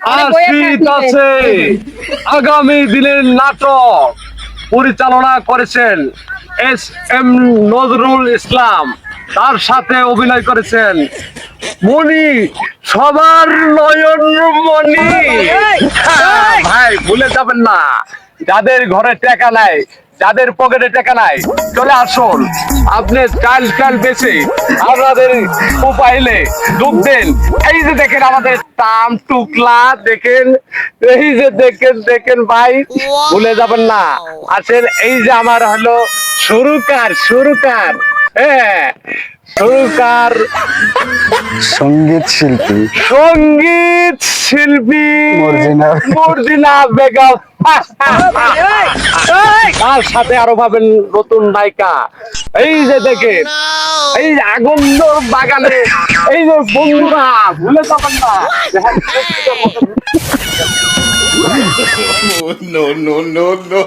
আসিতেছে আগামী দিনের নাটক পরিচালনা করেছেন SM নজরুল ইসলাম, তার সাথে অভিনয় করেছেন মণি, সবার নয়ন মণি। ভাই ভুলে যাবেন না, যাদের ঘরে টাকা নাই, যাদের পকেটে টাকা নাই, চলে আসুন, আপনি চাল চাল বেছে আমাদের মোবাইলে যোগ দেন। এই যে দেখেন আমাদের টাম টুকলা, দেখেন এই যে দেখেন দেখেন ভাই, ভুলে যাবেন না। আছেন এই যে আমার হলো সুরকার, সুরকার, হ্যাঁ সুরকার, সঙ্গীত শিল্পী সঙ্গীত শিল্পী মর্জিনা বেগম। তার সাথে আরো পাবেন নতুন নায়িকা, এই যে দেখেন এই যে আগুন বাগানে, এই যে বন্ধুরা ভুলে যাবেন না। No, no, no, no.